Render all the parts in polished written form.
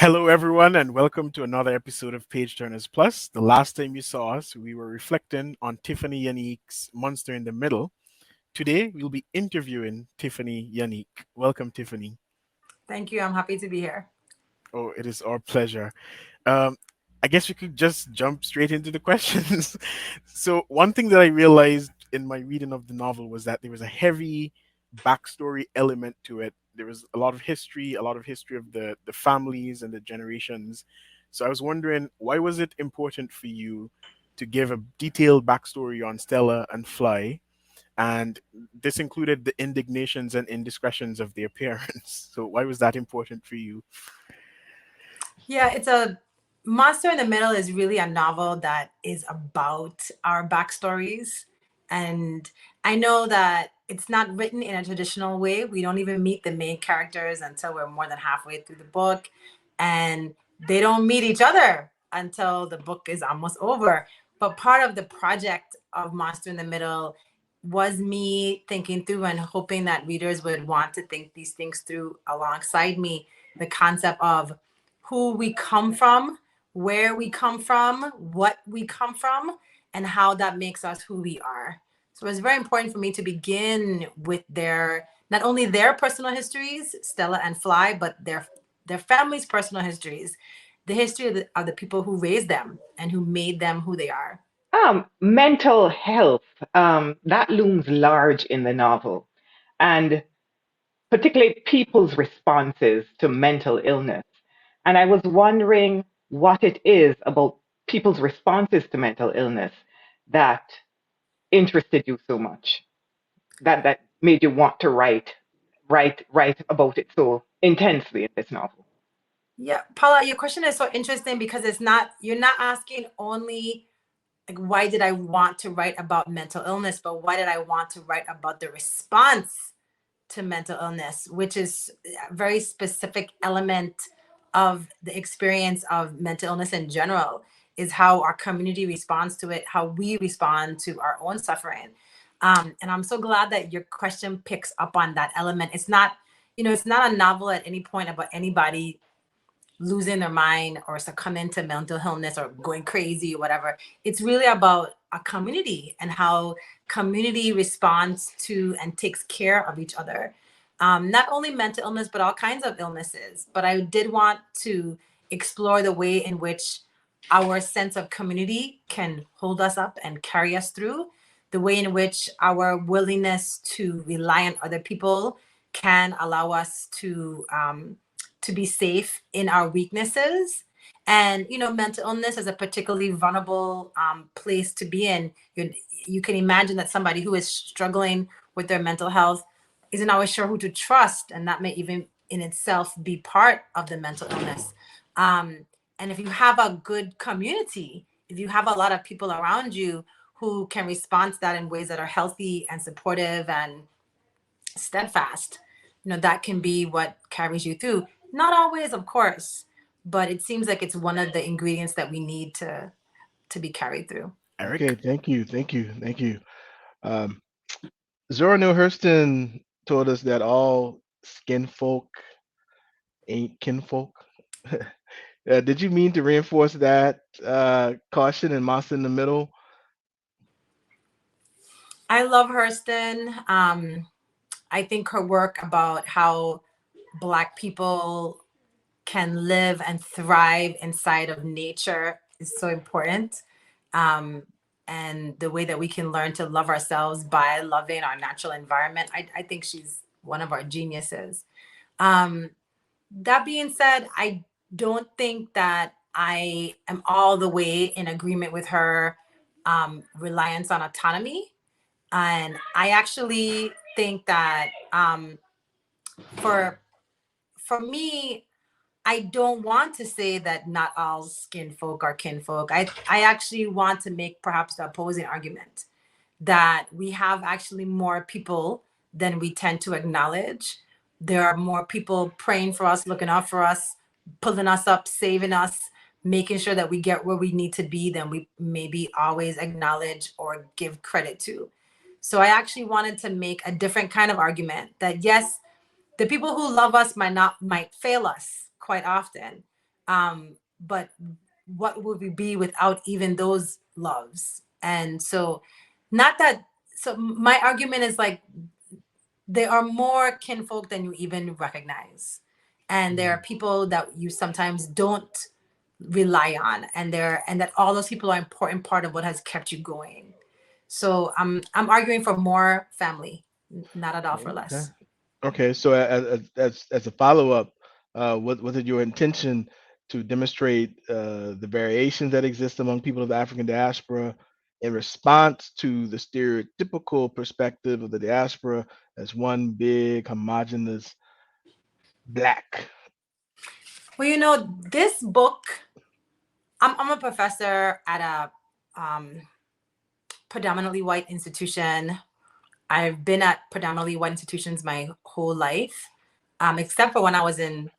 Hello, everyone, and welcome to another episode of Page Turners Plus. The last time you saw us, we were reflecting on Tiffany Yanique's Monster in the Middle. Today, we'll be interviewing Tiffany Yanique. Welcome, Tiffany. Thank you. I'm happy to be here. Oh, it is our pleasure. Um, I guess we could just jump straight into the questions. So, one thing that I realized in my reading of the novel was that there was a heavy backstory element to it. There was a lot of history of the families and the generations. So, I was wondering, why was it important for you to give a detailed backstory on Stella and Fly? And this included the indignations and indiscretions of their parents. So, why was that important for you? Yeah, it's a Monster in the Middle is really a novel that is about our backstories. And I know that it's not written in a traditional way. We don't even meet the main characters until we're more than halfway through the book. And they don't meet each other until the book is almost over. But part of the project of Monster in the Middle was me thinking through and hoping that readers would want to think these things through alongside me. The concept of who we come from, where we come from, what we come from, and how that makes us who we are. So it's very important for me to begin with their not only their personal histories, Stella and Fly, but their family's personal histories, the history of the people who raised them and who made them who they are. Mental health, that looms large in the novel, and particularly people's responses to mental illness. And I was wondering what it is about people's responses to mental illness that interested you so much, that made you want to write about it so intensely in this novel. Yeah, Paula, your question is so interesting because you're not asking only like why did I want to write about mental illness, but why did I want to write about the response to mental illness, which is a very specific element of the experience of mental illness in general, is how our community responds to it, how we respond to our own suffering. And I'm so glad that your question picks up on that element. It's not a novel at any point about anybody losing their mind or succumbing to mental illness or going crazy or whatever. It's really about a community and how community responds to and takes care of each other. Not only mental illness, but all kinds of illnesses. But I did want to explore the way in which our sense of community can hold us up and carry us through, the way in which our willingness to rely on other people can allow us to be safe in our weaknesses. And mental illness is a particularly vulnerable place to be in. You can imagine that somebody who is struggling with their mental health isn't always sure who to trust, and that may even in itself be part of the mental illness. And if you have a good community, if you have a lot of people around you who can respond to that in ways that are healthy and supportive and steadfast, that can be what carries you through. Not always, of course, but it seems like it's one of the ingredients that we need to be carried through. Eric? Okay, thank you. Um, Zora Neale Hurston told us that all skin folk ain't kinfolk. Did you mean to reinforce that caution and Moss in the middle? I love Hurston. I think her work about how Black people can live and thrive inside of nature is so important. Um, and the way that we can learn to love ourselves by loving our natural environment, I think she's one of our geniuses. Um, that being said, I don't think that I am all the way in agreement with her reliance on autonomy. And I actually think that for for me, I don't want to say that not all skin folk are kinfolk. I actually want to make perhaps the opposing argument that we have actually more people than we tend to acknowledge. There are more people praying for us, looking out for us, pulling us up, saving us, making sure that we get where we need to be than we maybe always acknowledge or give credit to. So I actually wanted to make a different kind of argument that yes, the people who love us might fail us quite often, But what would we be without even those loves? And so, not that, so my argument is like, there are more kinfolk than you even recognize. And there are people that you sometimes don't rely on. And that all those people are an important part of what has kept you going. So I'm arguing for more family, not at all for Okay. less. Okay. So as a follow up, was it your intention to demonstrate the variations that exist among people of the African diaspora in response to the stereotypical perspective of the diaspora as one big homogenous black? Well, this book, I'm a professor at a predominantly white institution. I've been at predominantly white institutions my whole life, except for when I was in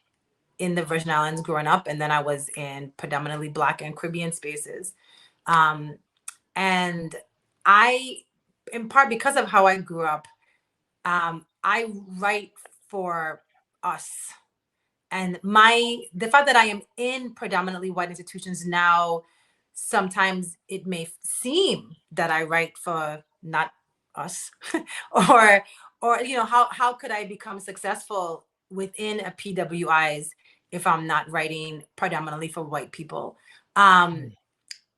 the Virgin Islands growing up, and then I was in predominantly Black and Caribbean spaces. Um, and I, in part because of how I grew up, I write for us. And the fact that I am in predominantly white institutions now, sometimes it may seem that I write for not us, or how could I become successful within a PWIs if I'm not writing predominantly for white people? Um,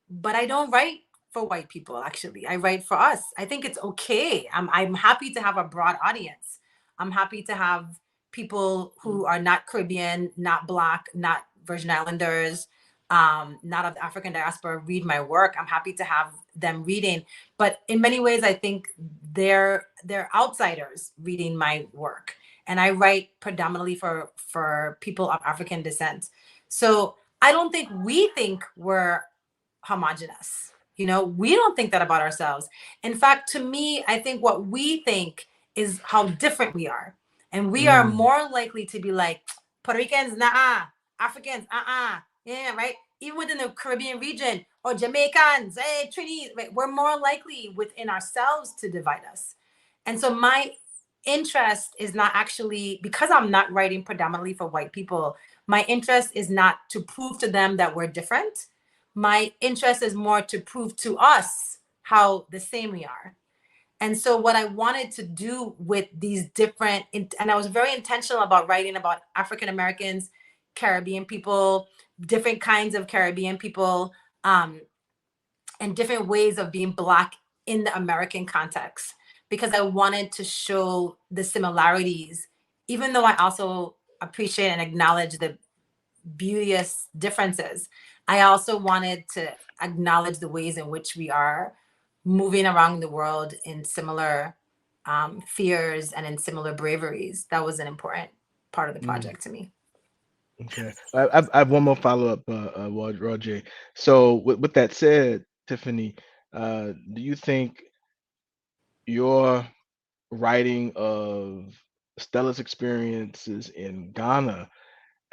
but I don't write for white people, actually. I write for us. I think it's okay. I'm happy to have a broad audience. I'm happy to have people who are not Caribbean, not Black, not Virgin Islanders, not of the African diaspora read my work. I'm happy to have them reading. But in many ways, I think they're outsiders reading my work. And I write predominantly for people of African descent. So I don't think we think we're homogenous. We don't think that about ourselves. In fact, to me, I think what we think is how different we are. And we are Mm, more likely to be like, Puerto Ricans, nah, Africans, yeah, right? Even within the Caribbean region, or Jamaicans, hey, Trinidad, right? We're more likely within ourselves to divide us. And so my interest is not actually, because I'm not writing predominantly for white people, my interest is not to prove to them that we're different. My interest is more to prove to us how the same we are. And so what I wanted to do with these different, and I was very intentional about writing about African Americans, Caribbean people, different kinds of Caribbean people, and different ways of being Black in the American context, because I wanted to show the similarities, even though I also appreciate and acknowledge the beauteous differences. I also wanted to acknowledge the ways in which we are moving around the world in similar fears and in similar braveries. That was an important part of the mm, project to me. okay. I have one more follow up, Roger. So with that said, Tiffany, do you think your writing of Stella's experiences in Ghana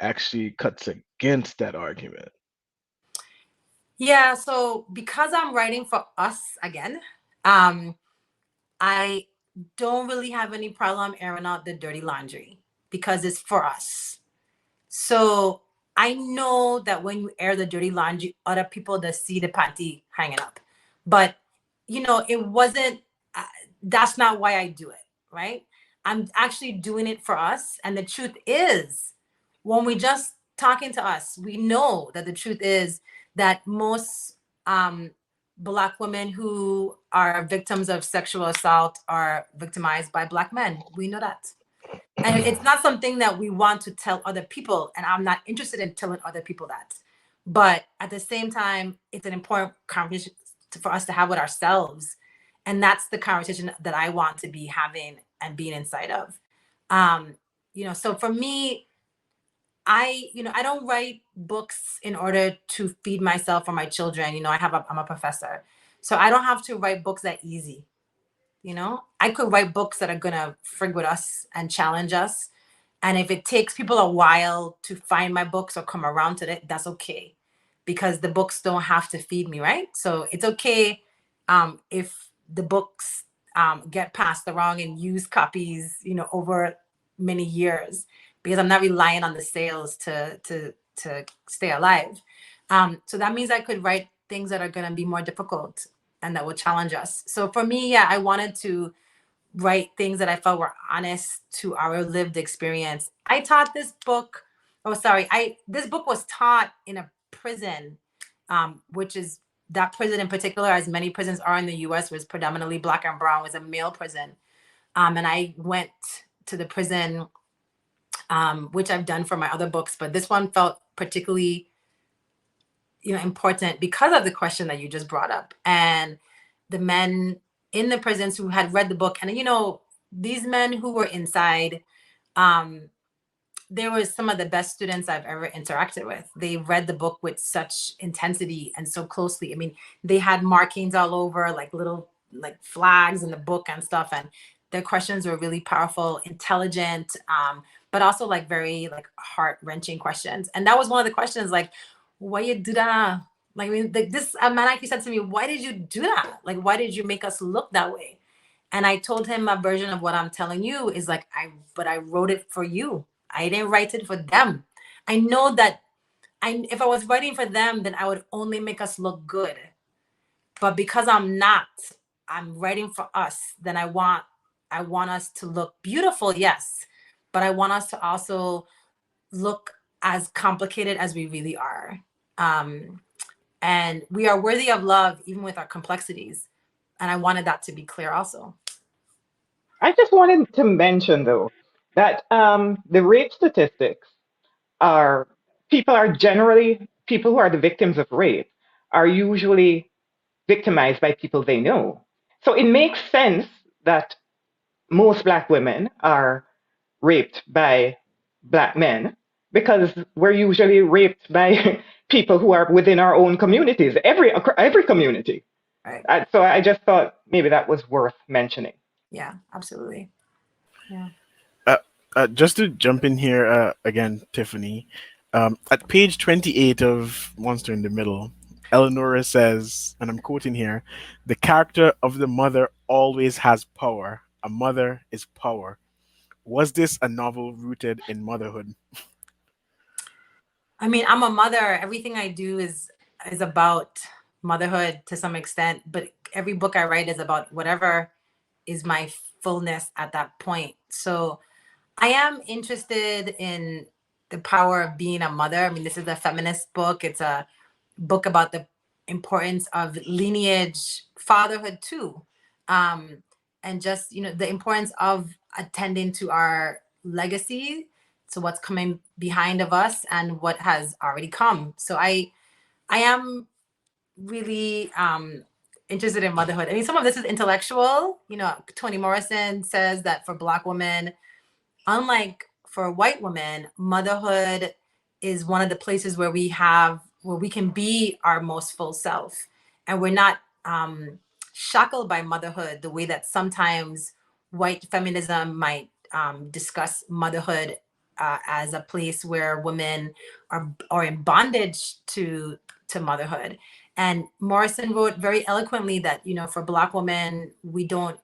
actually cuts against that argument? Yeah, so because I'm writing for us again, um, I don't really have any problem airing out the dirty laundry because it's for us. So I know that when you air the dirty laundry, other people that see the panty hanging up. But it wasn't. Uh, that's not why I do it, right? I'm actually doing it for us. And the truth is, when we just talking to us, we know that the truth is that most Black women who are victims of sexual assault are victimized by Black men. We know that. And it's not something that we want to tell other people. And I'm not interested in telling other people that. But at the same time, it's an important conversation for us to have with ourselves. And that's the conversation that I want to be having and being inside of. So for me, I don't write books in order to feed myself or my children. I'm a professor. So I don't have to write books that easy. I could write books that are gonna frig with us and challenge us. And if it takes people a while to find my books or come around to it, that's okay. Because the books don't have to feed me, right? So it's okay if the books get passed around and used copies, over many years, because I'm not relying on the sales to to stay alive. So that means I could write things that are going to be more difficult and that will challenge us. So for me, yeah, I wanted to write things that I felt were honest to our lived experience. I taught this book. Oh, sorry. This book was taught in a prison, which is that prison in particular, as many prisons are in the U.S., was predominantly Black and brown, was a male prison. And I went to the prison, which I've done for my other books, but this one felt particularly, important because of the question that you just brought up, and the men in the prisons who had read the book. And these men who were inside, they were some of the best students I've ever interacted with. They read the book with such intensity and so closely. I mean, they had markings all over, like little like flags in the book and stuff, and their questions were really powerful, intelligent, but also like very like heart-wrenching questions. And that was one of the questions, like, why you do that? Like, I mean, like this man actually said to me, why did you do that? Like, why did you make us look that way? And I told him a version of what I'm telling you is like, but I wrote it for you. I didn't write it for them. I know that if I was writing for them, then I would only make us look good. But because I'm not, I'm writing for us, then I want us to look beautiful, yes. But I want us to also look as complicated as we really are. And we are worthy of love, even with our complexities. And I wanted that to be clear also. I just wanted to mention, though, that the rape statistics are people who are the victims of rape are usually victimized by people they know. So it makes sense that most Black women are raped by Black men because we're usually raped by people who are within our own communities, every community. Right. So I just thought maybe that was worth mentioning. Yeah, absolutely. Yeah. Just to jump in here again, Tiffany, at page 28 of Monster in the Middle, Eleonora says, and I'm quoting here, the character of the mother always has power. A mother is power. Was this a novel rooted in motherhood? I mean, I'm a mother. Everything I do is about motherhood to some extent, but every book I write is about whatever is my fullness at that point. So I am interested in the power of being a mother. I mean, this is a feminist book. It's a book about the importance of lineage, fatherhood too. And just, the importance of attending to our legacy. So what's coming behind of us and what has already come. So I am really interested in motherhood. I mean, some of this is intellectual. Toni Morrison says that for Black women, unlike for white women, motherhood is one of the places where we can be our most full self, and we're not shackled by motherhood the way that sometimes white feminism might discuss motherhood as a place where women are in bondage to motherhood. And Morrison wrote very eloquently that for Black women, we don't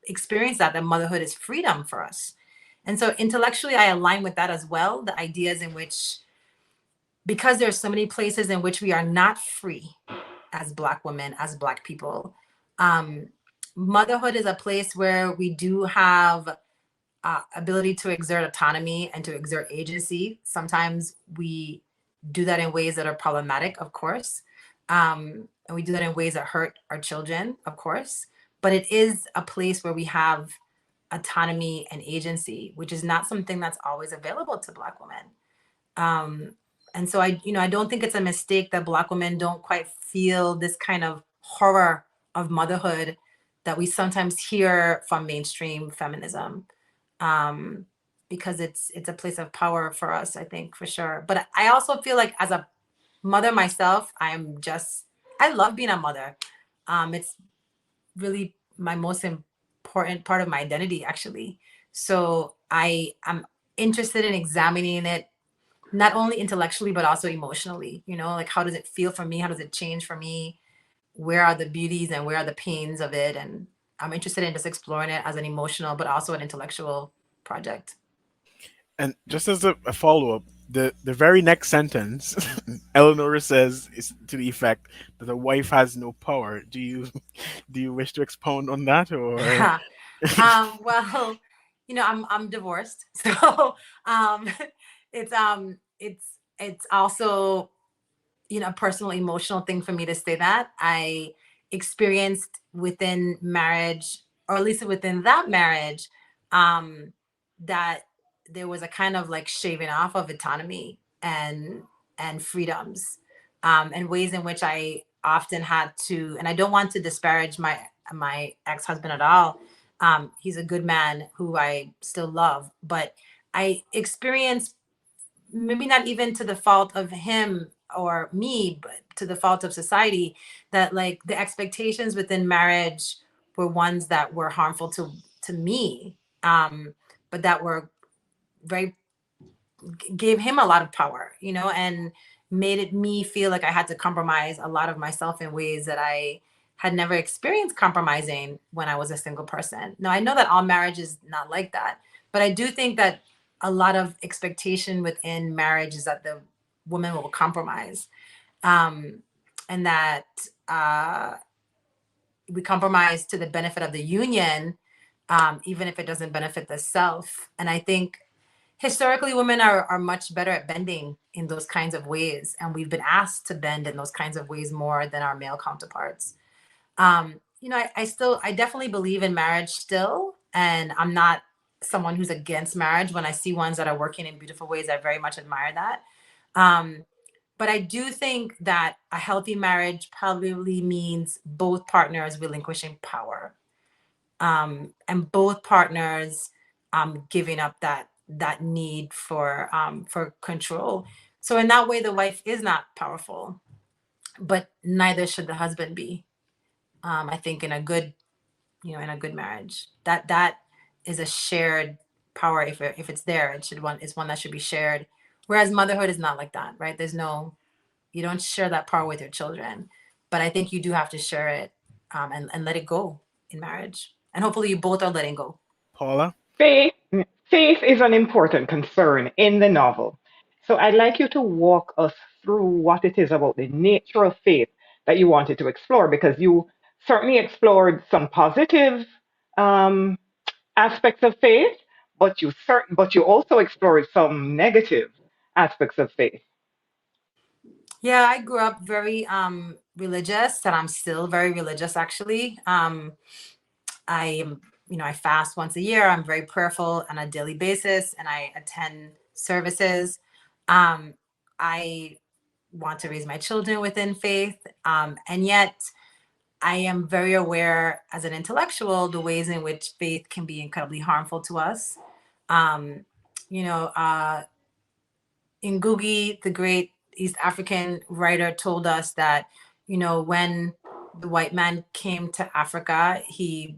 experience that motherhood is freedom for us. And so intellectually, I align with that as well. The ideas in which, because there's so many places in which we are not free as Black women, as Black people, motherhood is a place where we do have ability to exert autonomy and to exert agency. Sometimes we do that in ways that are problematic, of course. And we do that in ways that hurt our children, of course. But it is a place where we have autonomy and agency, which is not something that's always available to Black women. And so I don't think it's a mistake that Black women don't quite feel this kind of horror of motherhood that we sometimes hear from mainstream feminism, because it's a place of power for us, I think, for sure. But I also feel like as a mother myself, I love being a mother. It's really my most important part of my identity, actually. So I am interested in examining it, not only intellectually, but also emotionally, like how does it feel for me? How does it change for me? Where are the beauties and where are the pains of it? And I'm interested in just exploring it as an emotional, but also an intellectual project. And just as a follow up, the very next sentence, Eleanor says is to the effect that a wife has no power. Do you wish to expound on that, or? Well, I'm divorced, so um, it's also a personal emotional thing for me to say that I experienced within marriage, or at least within that marriage, um that there was a kind of like shaving off of autonomy and freedoms, and ways in which I often had to, and I don't want to disparage my ex-husband at all. He's a good man who I still love, but I experienced, maybe not even to the fault of him or me, but to the fault of society, that like the expectations within marriage were ones that were harmful to me, but that were very, gave him a lot of power, and made it me feel like I had to compromise a lot of myself in ways that I had never experienced compromising when I was a single person. Now, I know that all marriage is not like that, but I do think that a lot of expectation within marriage is that the woman will compromise, um, and that uh, we compromise to the benefit of the union, even if it doesn't benefit the self. And I think historically women are much better at bending in those kinds of ways, and we've been asked to bend in those kinds of ways more than our male counterparts. I definitely believe in marriage still, and I'm not someone who's against marriage. When I see ones that are working in beautiful ways, I very much admire that. um, but I do think that a healthy marriage probably means both partners relinquishing power, and both partners giving up that need for control. So in that way, the wife is not powerful, but neither should the husband be. I think in a good, in a good marriage, that is a shared power. If it's there, it's one that should be shared. Whereas motherhood is not like that, right? You don't share that power with your children, but I think you do have to share it, and let it go in marriage. And hopefully you both are letting go. Paula? Faith, faith is an important concern in the novel. So I'd like you to walk us through what it is about the nature of faith that you wanted to explore, because you certainly explored some positive um, aspects of faith, but you also explored some negative aspects of faith. Yeah, I grew up very religious, and I'm still very religious actually. I am, I fast once a year. I'm very prayerful on a daily basis, and I attend services. Um, I want to raise my children within faith, and yet I am very aware as an intellectual the ways in which faith can be incredibly harmful to us. Um, you know, uh, Ngugi, the great East African writer, told us that, when the white man came to Africa, he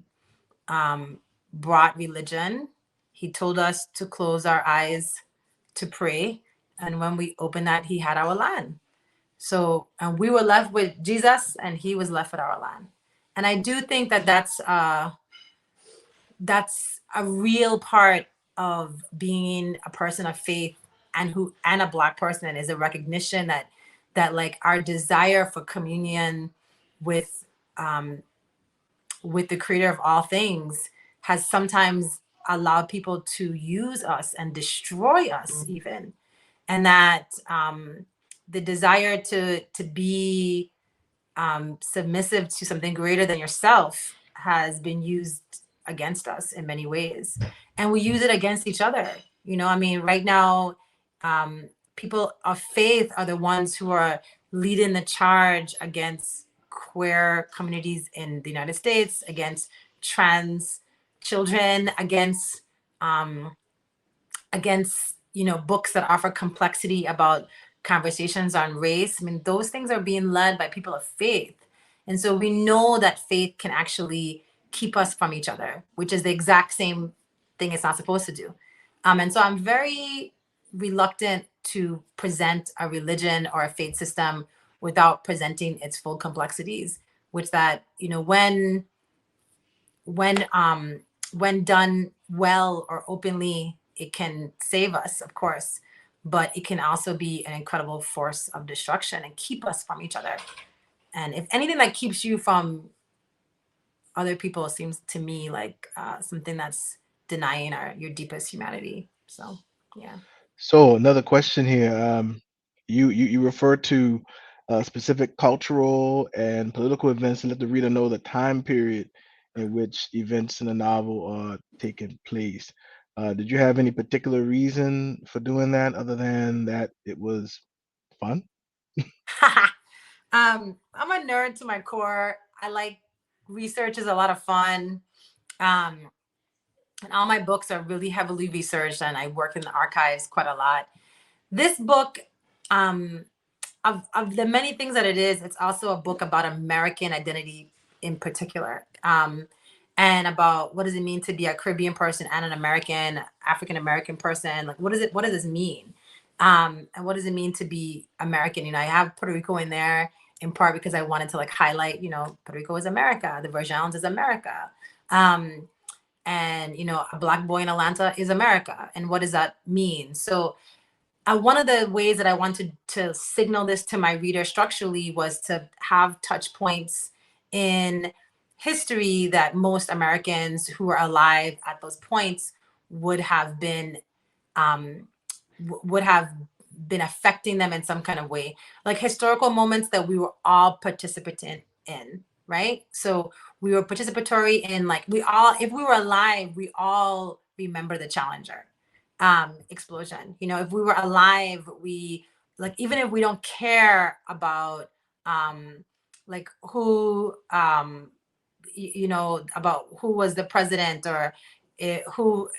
brought religion. He told us to close our eyes to pray. And when we opened that, he had our land. So, and we were left with Jesus, and he was left with our land. And I do think that that's a real part of being a person of faith, and a Black person, is a recognition that like our desire for communion with um with the creator of all things has sometimes allowed people to use us and destroy us even, and that the desire to be submissive to something greater than yourself has been used against us in many ways. And we use it against each other. I mean, right now, people of faith are the ones who are leading the charge against queer communities in the United States, against trans children, um, against books that offer complexity about conversations on race. I mean, those things are being led by people of faith, and so we know that faith can actually keep us from each other, which is the exact same thing it's not supposed to do. And so I'm very reluctant to present a religion or a faith system without presenting its full complexities, which that when when done well or openly, it can save us, of course. but it can also be an incredible force of destruction and keep us from each other. And if anything that keeps you from other people seems to me like something that's denying your deepest humanity. So yeah. So another question here. You refer to specific cultural and political events to let the reader know the time period in which events in the novel are taking place. Did you have any particular reason for doing that other than that it was fun? I'm a nerd to my core. I like research is a lot of fun. Um, and all my books are really heavily researched, and I work in the archives quite a lot. This book, um, of the many things that it is, it's also a book about American identity in particular, and about what does it mean to be a Caribbean person and an American, African American person. Like, what does this mean? And what does it mean to be American? You know, I have Puerto Rico in there in part because I wanted to like highlight, you know, Puerto Rico is America, the Virgin Islands is America. Um, and you know, a black boy in Atlanta is America. And what does that mean? So one of the ways that I wanted to signal this to my reader structurally was to have touch points in history that most Americans who were alive at those points would have been um, would have been affecting them in some kind of way, like historical moments that we were all participant in, right? So we were participatory in, like, we all, if we were alive, we all remember the Challenger explosion. You know, if we were alive, we, like, even if we don't care about like who you know, about who was the president, or who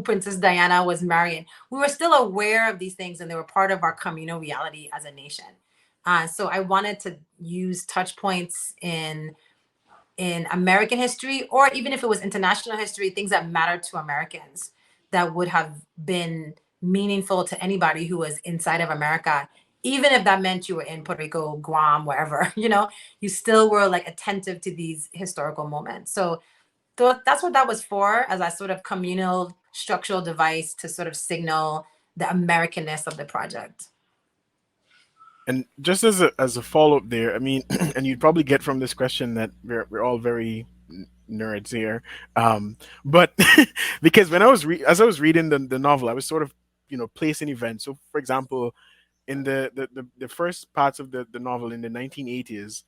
Princess Diana was marrying, we were still aware of these things, and they were part of our communal reality as a nation. So I wanted to use touch points in American history, or even if it was international history, things that mattered to Americans that would have been meaningful to anybody who was inside of America, even if that meant you were in Puerto Rico, Guam, wherever, you know, you still were like attentive to these historical moments. So that's what that was for, as a sort of communal structural device to sort of signal the Americanness of the project. And just as a follow up there, I mean, and you'd probably get from this question that we're all very nerds here, but because when as I was reading the novel, I was sort of, you know, placing events. So, for example, in the first parts of the novel in the 1980s,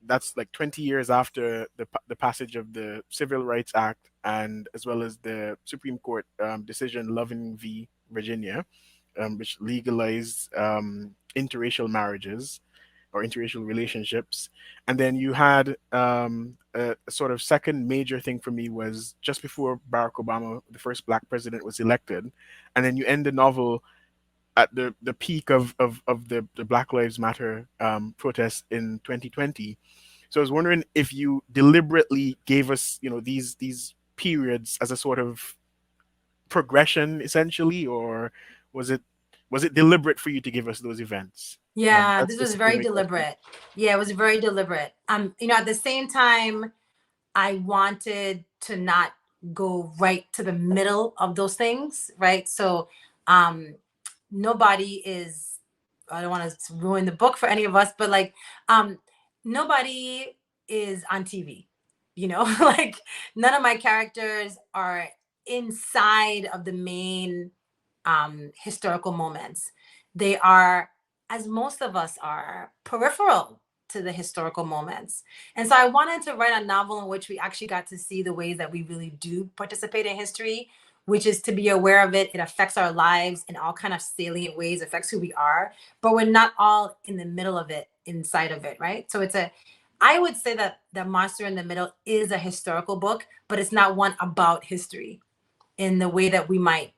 that's like 20 years after the passage of the Civil Rights Act, and as well as the Supreme Court decision Loving v. Virginia, which legalized interracial marriages or interracial relationships. And then you had a sort of second major thing for me was just before Barack Obama, the first black president, was elected. And then you end the novel at the peak of the Black Lives Matter protests in 2020. So I was wondering if you deliberately gave us, you know, these periods as a sort of progression, essentially, or was it was it deliberate for you to give us those events? Yeah, That's this was basically very my question. deliberate. Yeah, it was very deliberate. You know, at the same time, I wanted to not go right to the middle of those things, right? So, um, nobody is, I don't want to ruin the book for any of us, but like, nobody is on TV, you know, like none of my characters are inside of the main historical moments. They are, as most of us are, peripheral to the historical moments. And so I wanted to write a novel in which we actually got to see the ways that we really do participate in history, which is to be aware of it. It affects our lives in all kind of salient ways, affects who we are, but we're not all in the middle of it, inside of it, right? So I would say that The Monster in the Middle is a historical book, but it's not one about history in the way that we might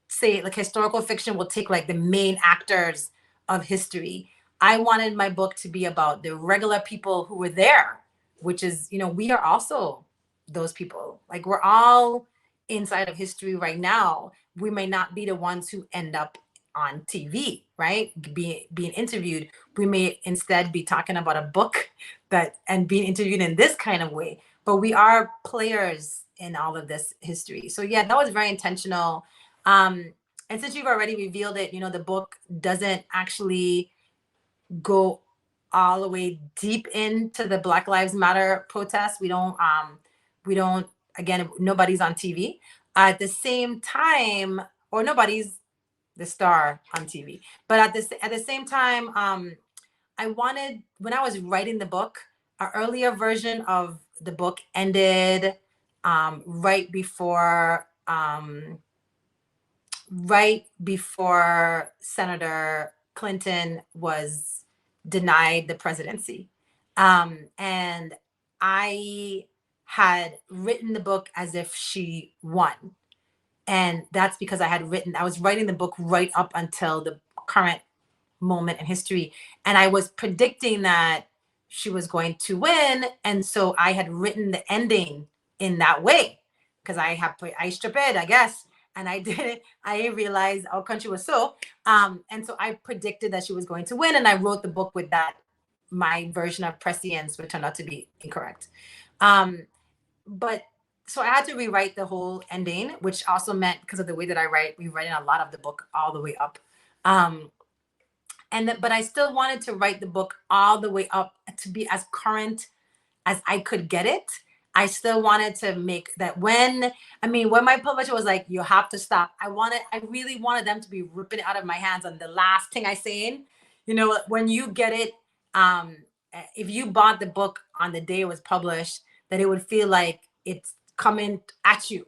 say, like historical fiction will take like the main actors of history. I wanted my book to be about the regular people who were there, which is, you know, we are also those people. Like, we're all inside of history right now. We may not be the ones who end up on TV, right? Being interviewed. We may instead be talking about a book that and being interviewed in this kind of way. But we are players in all of this history. So yeah, that was very intentional. Um, and since you've already revealed it, the book doesn't actually go all the way deep into the Black Lives Matter protests. We don't, again, nobody's on TV at the same time, or nobody's the star on TV. But at the same time, I wanted, when I was writing the book, an earlier version of the book ended right before Senator Clinton was denied the presidency. And I had written the book as if she won. And that's because I was writing the book right up until the current moment in history. And I was predicting that she was going to win. And so I had written the ending in that way because I stripped it, I guess. And I did it. I realized our country was so. And so I predicted that she was going to win. And I wrote the book with that, my version of prescience, which turned out to be incorrect. But so I had to rewrite the whole ending, which also meant, because of the way that I write, rewriting a lot of the book all the way up. But I still wanted to write the book all the way up to be as current as I could get it. I still wanted to make that when my publisher was like, you have to stop. I really wanted them to be ripping it out of my hands on the last thing I saying. When you get it, if you bought the book on the day it was published, that it would feel like it's coming at you,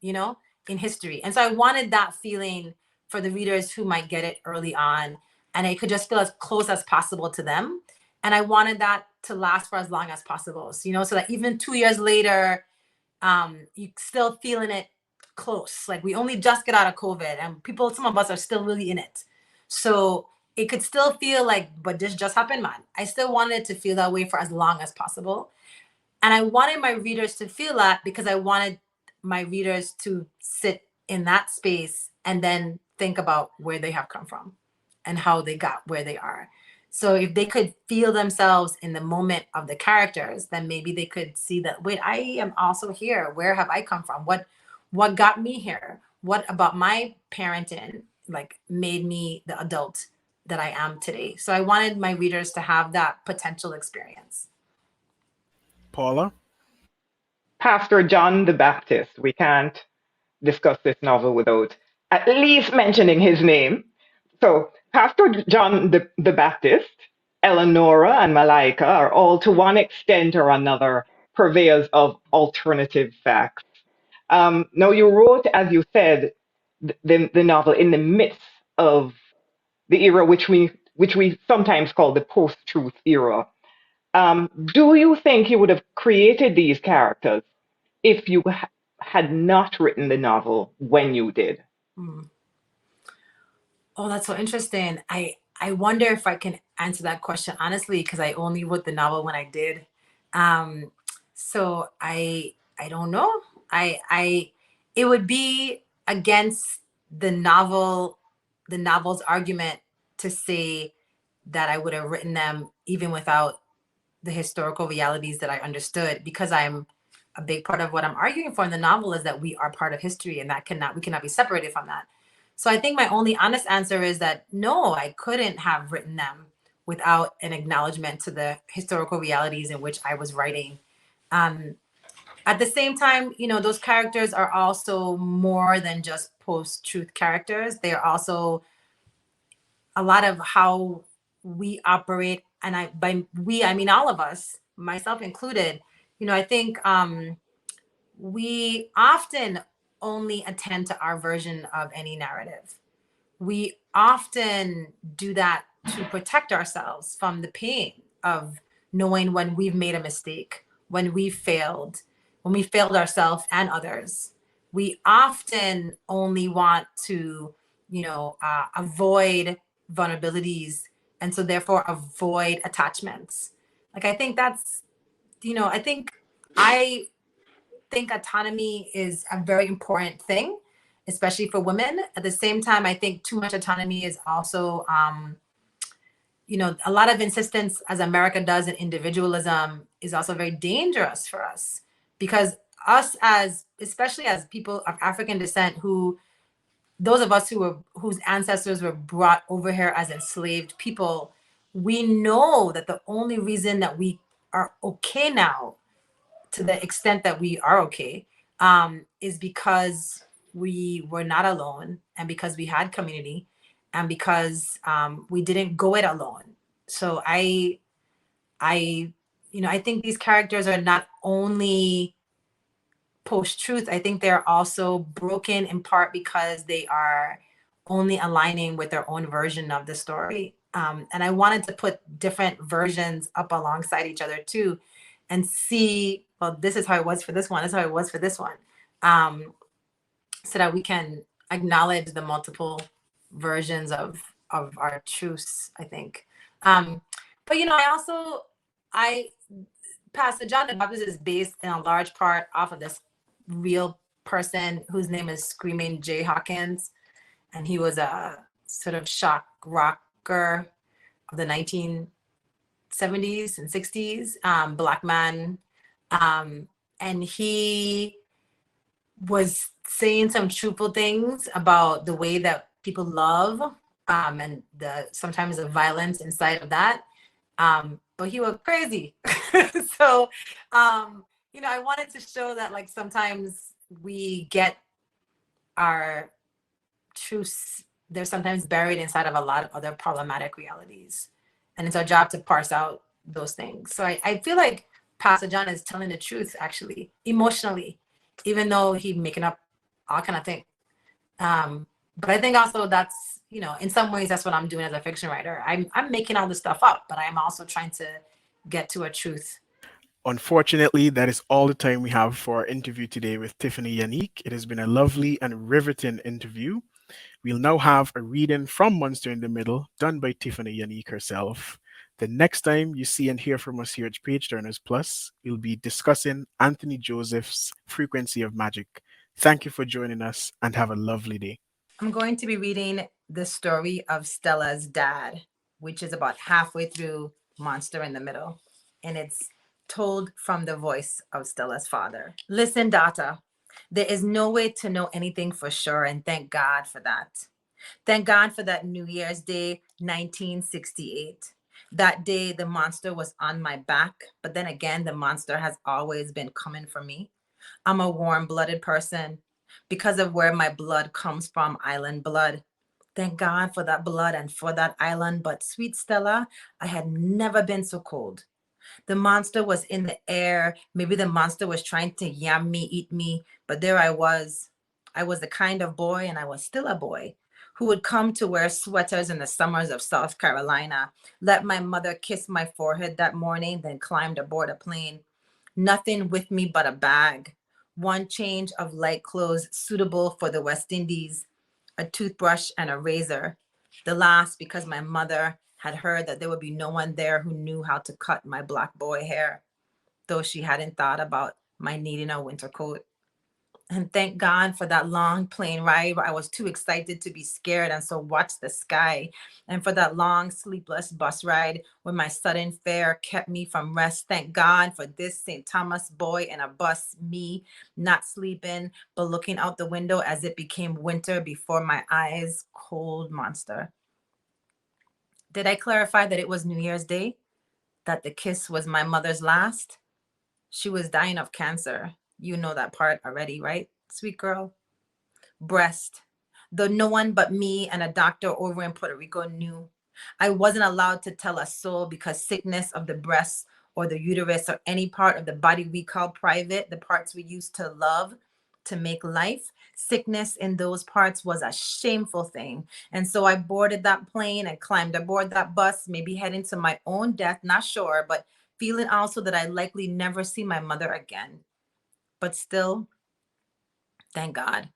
in history. And so I wanted that feeling for the readers who might get it early on, and it could just feel as close as possible to them. And I wanted that to last for as long as possible. So that even 2 years later, you still feeling it close. Like we only just get out of COVID and some of us are still really in it. So it could still feel like, but this just happened, man. I still wanted it to feel that way for as long as possible. And I wanted my readers to feel that because I wanted my readers to sit in that space and then think about where they have come from and how they got where they are. So if they could feel themselves in the moment of the characters, then maybe they could see that, wait, I am also here. Where have I come from? What got me here? What about my parenting made me the adult that I am today? So I wanted my readers to have that potential experience. Paula? Pastor John the Baptist. We can't discuss this novel without at least mentioning his name. So, Pastor John the Baptist, Eleonora, and Malaika are all, to one extent or another, purveyors of alternative facts. Now, you wrote, as you said, the novel in the midst of the era which we sometimes call the post-truth era. Do you think you would have created these characters if you had not written the novel when you did? Oh, that's so interesting. I wonder if I can answer that question honestly, because I only wrote the novel when I did. So I don't know. I it would be against the novel's argument to say that I would have written them even without the historical realities that I understood, because I'm a big part of what I'm arguing for in the novel is that we are part of history, and we cannot be separated from that. So I think my only honest answer is that no, I couldn't have written them without an acknowledgement to the historical realities in which I was writing. At the same time, those characters are also more than just post-truth characters. They are also a lot of how we operate. And by we, I mean all of us, myself included. I think we often only attend to our version of any narrative. We often do that to protect ourselves from the pain of knowing when we've made a mistake, when we failed ourselves and others. We often only want to, avoid vulnerabilities, and so therefore avoid attachments. I think I think autonomy is a very important thing, especially for women. At the same time, I think too much autonomy is also, a lot of insistence, as America does, in individualism is also very dangerous for us, because especially as people of African descent who those of us whose ancestors were brought over here as enslaved people, we know that the only reason that we are okay now, to the extent that we are okay, is because we were not alone, and because we had community, and because we didn't go it alone. So I, I think these characters are not only post-truth. I think they're also broken in part because they are only aligning with their own version of the story. And I wanted to put different versions up alongside each other too, and see, well, this is how it was for this one, this is how it was for this one, um, so that we can acknowledge the multiple versions of our truths, I think. But I also, I Pastor John the Baptist is based in a large part off of this real person whose name is Screaming Jay Hawkins, and he was a sort of shock rocker of the 1970s and 60s, black man, and he was saying some truthful things about the way that people love, and the sometimes the violence inside of that. But he was crazy. So, I wanted to show that like sometimes we get our truths, they're sometimes buried inside of a lot of other problematic realities. And it's our job to parse out those things. So I feel like Pastor John is telling the truth actually, emotionally, even though he's making up all kind of things. But I think also that's, in some ways that's what I'm doing as a fiction writer. I'm making all this stuff up, but I'm also trying to get to a truth. Unfortunately, that is all the time we have for our interview today with Tiffany Yanique. It has been a lovely and riveting interview. We'll now have a reading from Monster in the Middle, done by Tiffany Yanique herself. The next time you see and hear from us here at Page Turners Plus, we'll be discussing Anthony Joseph's Frequency of Magic. Thank you for joining us and have a lovely day. I'm going to be reading the story of Stella's dad, which is about halfway through Monster in the Middle. And it's told from the voice of Stella's father. Listen, Data, there is no way to know anything for sure, and thank God for that. Thank God for that New Year's Day, 1968. That day, the monster was on my back, but then again, the monster has always been coming for me. I'm a warm-blooded person because of where my blood comes from, island blood. Thank God for that blood and for that island, but sweet Stella, I had never been so cold. The monster was in the air. Maybe the monster was trying to yam me, eat me, but there I was. I was the kind of boy, and I was still a boy, who would come to wear sweaters in the summers of South Carolina, let my mother kiss my forehead that morning, then climbed aboard a plane. Nothing with me but a bag, one change of light clothes suitable for the West Indies, a toothbrush and a razor. The last because my mother had heard that there would be no one there who knew how to cut my black boy hair, though she hadn't thought about my needing a winter coat. And thank God for that long plane ride where I was too excited to be scared and so watched the sky. And for that long sleepless bus ride where my sudden fare kept me from rest. Thank God for this St. Thomas boy in a bus, me not sleeping, but looking out the window as it became winter before my eyes. Cold monster. Did I clarify that it was New Year's Day? That the kiss was my mother's last? She was dying of cancer. You know that part already, right? Sweet girl. Breast. Though no one but me and a doctor over in Puerto Rico knew. I wasn't allowed to tell a soul because sickness of the breast or the uterus or any part of the body we call private, the parts we used to love to make life, sickness in those parts was a shameful thing. And so I boarded that plane and climbed aboard that bus, maybe heading to my own death, not sure, but feeling also that I'd likely never see my mother again. But still, thank God.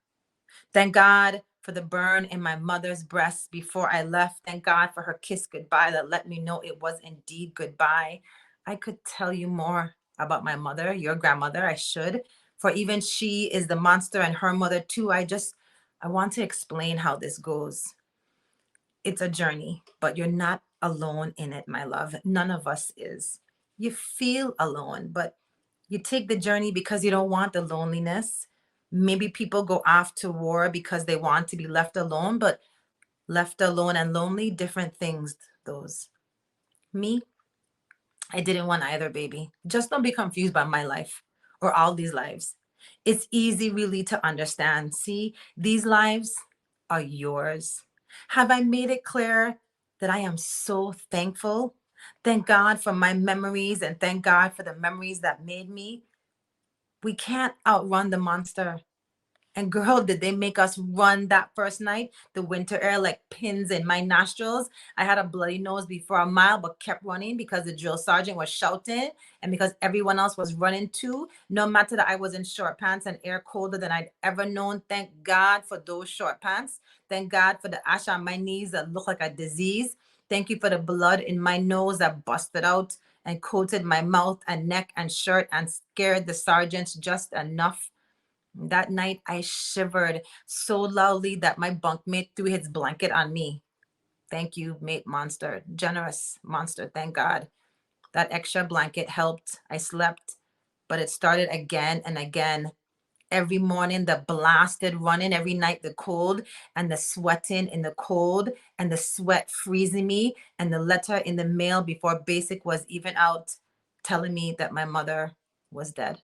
Thank God for the burn in my mother's breast before I left. Thank God for her kiss goodbye that let me know it was indeed goodbye. I could tell you more about my mother, your grandmother. I should, for even she is the monster and her mother too. I want to explain how this goes. It's a journey, but you're not alone in it, my love. None of us is. You feel alone, but you take the journey because you don't want the loneliness. Maybe people go off to war because they want to be left alone, but left alone and lonely, different things, those. Me, I didn't want either, baby. Just don't be confused by my life or all these lives. It's easy, really, to understand. See, these lives are yours. Have I made it clear that I am so thankful? Thank God for my memories and thank God for the memories that made me. We can't outrun the monster. And girl, did they make us run that first night? The winter air like pins in my nostrils. I had a bloody nose before a mile, but kept running because the drill sergeant was shouting and because everyone else was running too. No matter that I was in short pants and air colder than I'd ever known. Thank God for those short pants. Thank God for the ash on my knees that looked like a disease. Thank you for the blood in my nose that busted out and coated my mouth and neck and shirt and scared the sergeants just enough. That night, I shivered so loudly that my bunkmate threw his blanket on me. Thank you, mate monster. Generous monster, thank God. That extra blanket helped. I slept, but it started again and again. Every morning, the blasted running, every night, the cold and the sweating in the cold and the sweat freezing me, and the letter in the mail before basic was even out telling me that my mother was dead.